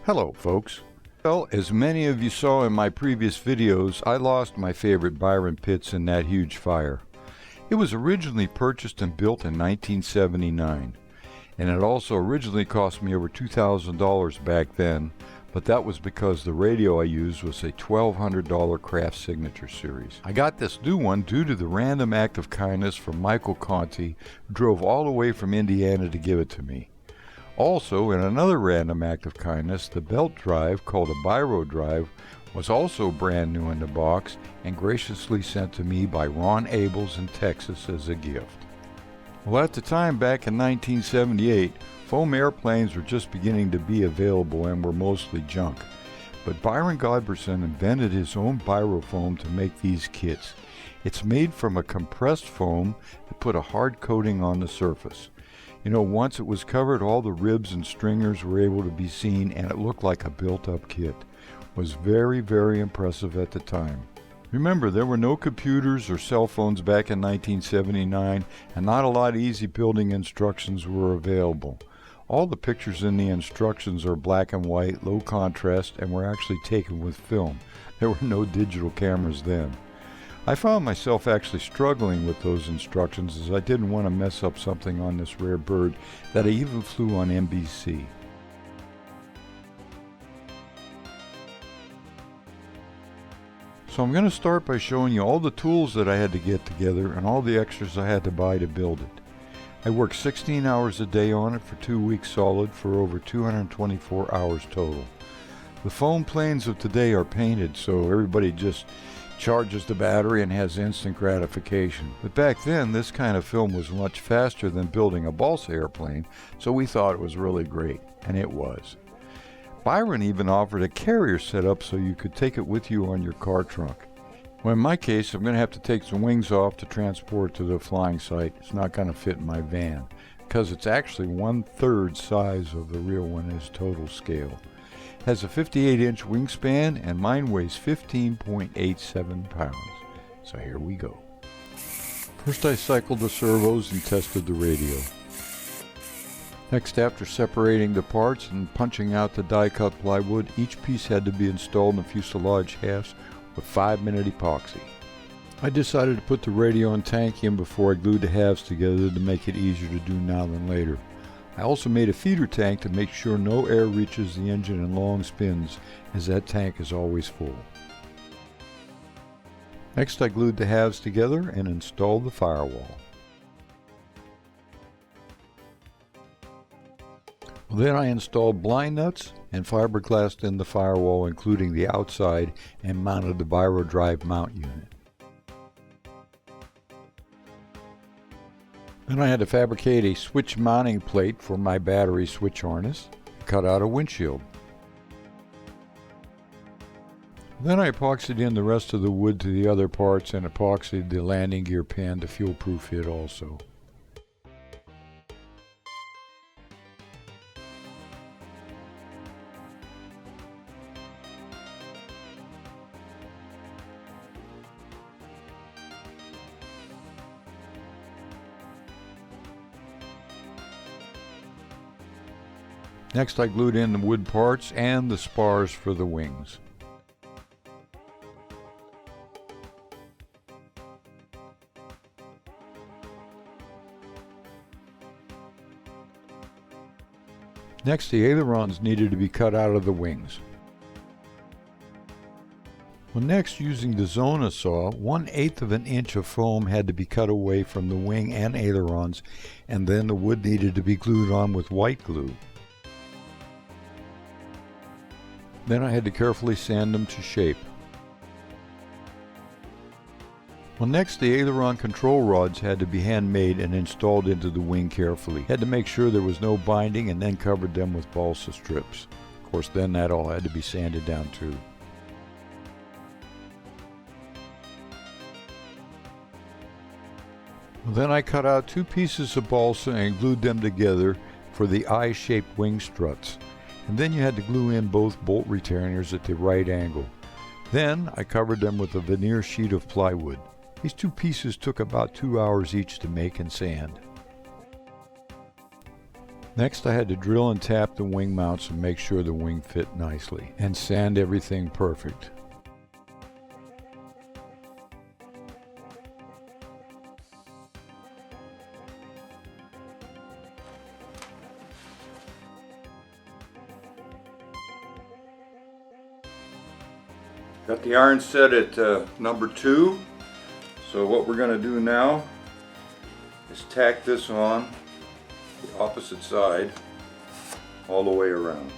Hello folks. Well, as many of you saw in my previous videos, I lost my favorite Byron Pitts in that huge fire. It was originally purchased and built in 1979, and it also originally cost me over $2,000 back then, but that was because the radio I used was a $1,200 Craft Signature Series. I got this new one due to the random act of kindness from Michael Conti, who drove all the way from Indiana to give it to me. Also, in another random act of kindness, the belt drive, called a Biro drive, was also brand new in the box and graciously sent to me by Ron Abels in Texas as a gift. Well, at the time, back in 1978, foam airplanes were just beginning to be available and were mostly junk. But Byron Godberson invented his own Biro foam to make these kits. It's made from a compressed foam that put a hard coating on the surface. You know, once it was covered, all the ribs and stringers were able to be seen, and it looked like a built-up kit. It was very, very impressive at the time. Remember, there were no computers or cell phones back in 1979, and not a lot of easy building instructions were available. All the pictures in the instructions are black and white, low contrast, and were actually taken with film. There were no digital cameras then. I found myself actually struggling with those instructions, as I didn't want to mess up something on this rare bird that I even flew on NBC. So I'm going to start by showing you all the tools that I had to get together and all the extras I had to buy to build it. I worked 16 hours a day on it for 2 weeks solid for over 224 hours total. The foam planes of today are painted, so everybody just charges the battery and has instant gratification. But back then, this kind of film was much faster than building a balsa airplane, so we thought it was really great, and it was. Byron even offered a carrier setup so you could take it with you on your car trunk. Well, in my case, I'm going to have to take some wings off to transport to the flying site. It's not going to fit in my van, because it's actually 1/3 size of the real one is total scale. Has a 58-inch wingspan, and mine weighs 15.87 pounds. So here we go. First I cycled the servos and tested the radio. Next, after separating the parts and punching out the die-cut plywood, each piece had to be installed in the fuselage halves with 5-minute epoxy. I decided to put the radio and tank in before I glued the halves together to make it easier to do now than later. I also made a feeder tank to make sure no air reaches the engine in long spins, as that tank is always full. Next, I glued the halves together and installed the firewall. Well, then I installed blind nuts and fiberglassed in the firewall, including the outside, and mounted the Biro drive mount unit. Then I had to fabricate a switch mounting plate for my battery switch harness, cut out a windshield. Then I epoxied in the rest of the wood to the other parts and epoxied the landing gear pan to fuel-proof it also. Next, I glued in the wood parts and the spars for the wings. Next, the ailerons needed to be cut out of the wings. Well, next, using the Zona saw, 1/8 of an inch of foam had to be cut away from the wing and ailerons, and then the wood needed to be glued on with white glue. Then I had to carefully sand them to shape. Well, next, the aileron control rods had to be handmade and installed into the wing carefully. Had to make sure there was no binding, and then covered them with balsa strips. Of course, then that all had to be sanded down too. Well, then I cut out 2 pieces of balsa and glued them together for the eye-shaped wing struts. And then you had to glue in both bolt retainers at the right angle. Then I covered them with a veneer sheet of plywood. These 2 pieces took about 2 hours each to make and sand. Next I had to drill and tap the wing mounts and make sure the wing fit nicely, and sand everything perfect. Got the iron set at number 2. So what we're going to do now is tack this on the opposite side all the way around.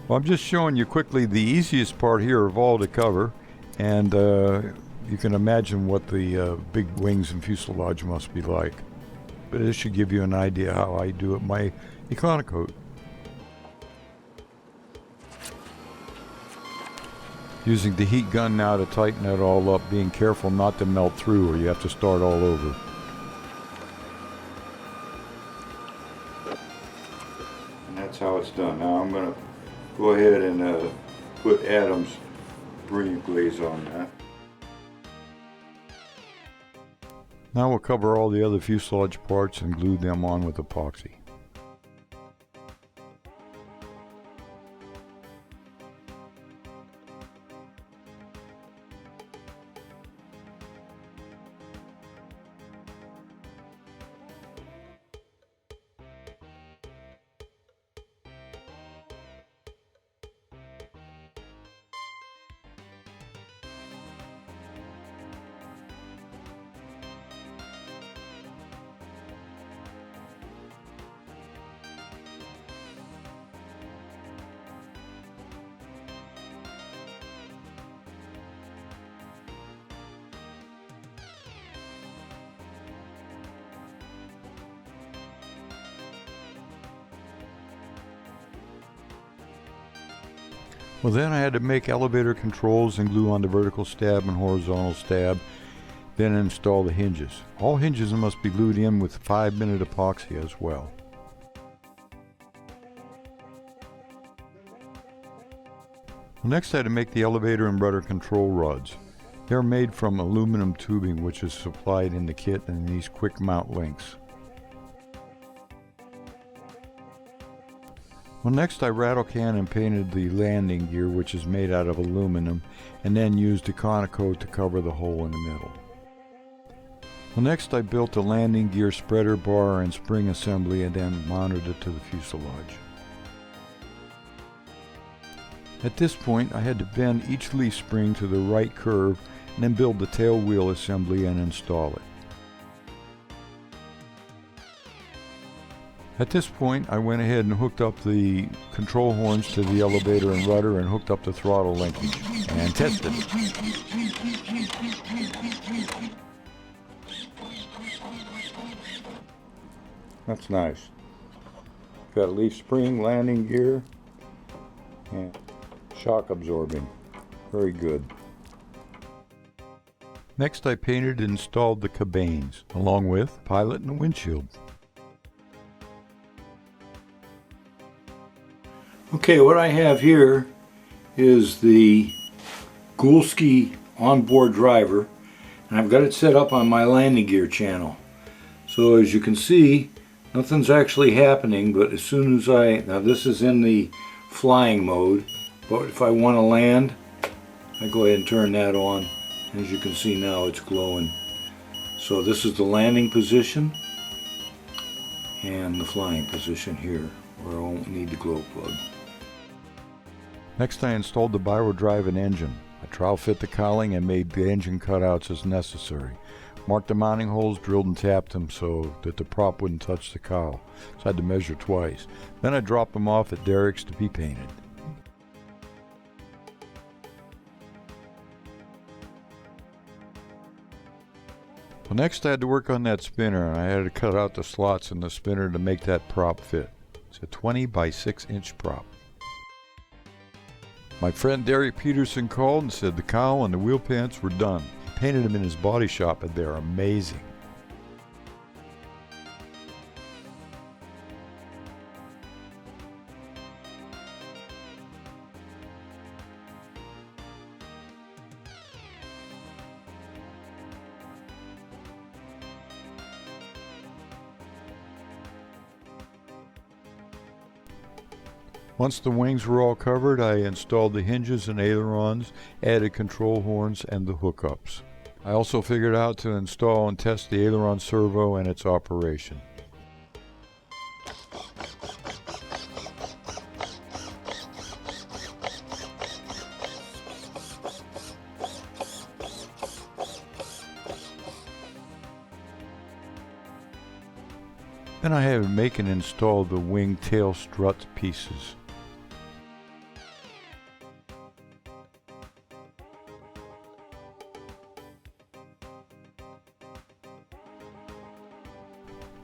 Well, I'm just showing you quickly the easiest part here of all to cover, and you can imagine what the big wings and fuselage must be like. But this should give you an idea how I do it my Econocoat. Using the heat gun now to tighten it all up, being careful not to melt through or you have to start all over. And that's how it's done. Now I'm going to go ahead and put Adam's brilliant glaze on that. Now we'll cover all the other fuselage parts and glue them on with epoxy. Well, then I had to make elevator controls and glue on the vertical stab and horizontal stab, then install the hinges. All hinges must be glued in with 5-minute epoxy as well. Well, next I had to make the elevator and rudder control rods. They're made from aluminum tubing which is supplied in the kit in these quick mount links. Well, next I rattle can and painted the landing gear, which is made out of aluminum, and then used Econocoat to cover the hole in the middle. Well, next I built a landing gear spreader bar and spring assembly and then mounted it to the fuselage. At this point I had to bend each leaf spring to the right curve and then build the tail wheel assembly and install it. At this point I went ahead and hooked up the control horns to the elevator and rudder and hooked up the throttle linkage and tested it. That's nice. Got a leaf spring, landing gear, and shock absorbing. Very good. Next I painted and installed the cabanes along with pilot and windshield. Okay, what I have here is the Gulski onboard driver, and I've got it set up on my landing gear channel. So as you can see, nothing's actually happening, but as soon as now this is in the flying mode, but if I want to land, I go ahead and turn that on. As you can see now, it's glowing. So this is the landing position and the flying position here, where I won't need the glow plug. Next I installed the Byron drive and engine. I trowel fit the cowling and made the engine cutouts as necessary. Marked the mounting holes, drilled and tapped them so that the prop wouldn't touch the cowl. So I had to measure twice. Then I dropped them off at Derrick's to be painted. Well, next I had to work on that spinner, and I had to cut out the slots in the spinner to make that prop fit. It's a 20 by 6 inch prop. My friend Derek Peterson called and said the cowl and the wheel pants were done. He painted them in his body shop and they're amazing. Once the wings were all covered, I installed the hinges and ailerons, added control horns and the hookups. I also figured out to install and test the aileron servo and its operation. Then I had to make and install the wing tail strut pieces.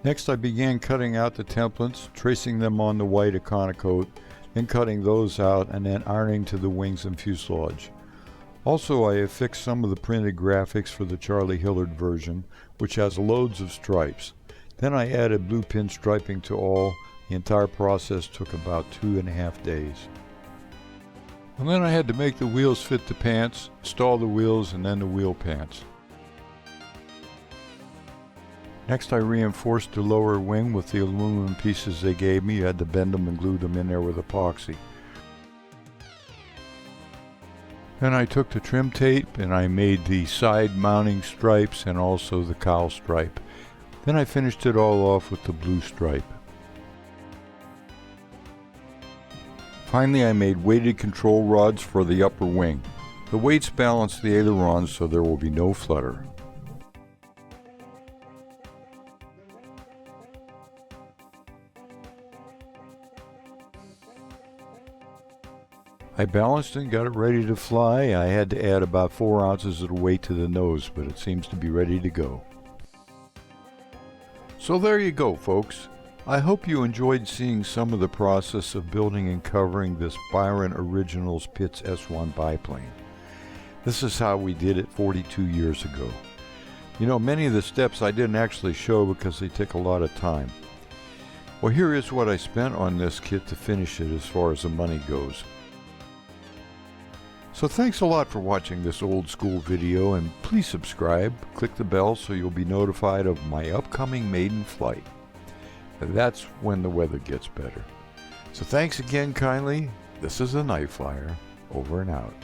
Next I began cutting out the templates, tracing them on the white Iconocoat, then cutting those out and then ironing to the wings and fuselage. Also I affixed some of the printed graphics for the Charlie Hillard version, which has loads of stripes. Then I added blue pin striping to all. The entire process took about 2.5 days. And then I had to make the wheels fit the pants, install the wheels and then the wheel pants. Next I reinforced the lower wing with the aluminum pieces they gave me. You had to bend them and glue them in there with epoxy. Then I took the trim tape and I made the side mounting stripes and also the cowl stripe. Then I finished it all off with the blue stripe. Finally I made weighted control rods for the upper wing. The weights balance the ailerons so there will be no flutter. I balanced and got it ready to fly. I had to add about 4 ounces of weight to the nose, but it seems to be ready to go. So there you go, folks. I hope you enjoyed seeing some of the process of building and covering this Byron Originals Pitts S-1 biplane. This is how we did it 42 years ago. You know, many of the steps I didn't actually show because they take a lot of time. Well, here is what I spent on this kit to finish it as far as the money goes. So thanks a lot for watching this old school video, and please subscribe, click the bell so you'll be notified of my upcoming maiden flight. That's when the weather gets better. So thanks again kindly. This is the Night Flyer, over and out.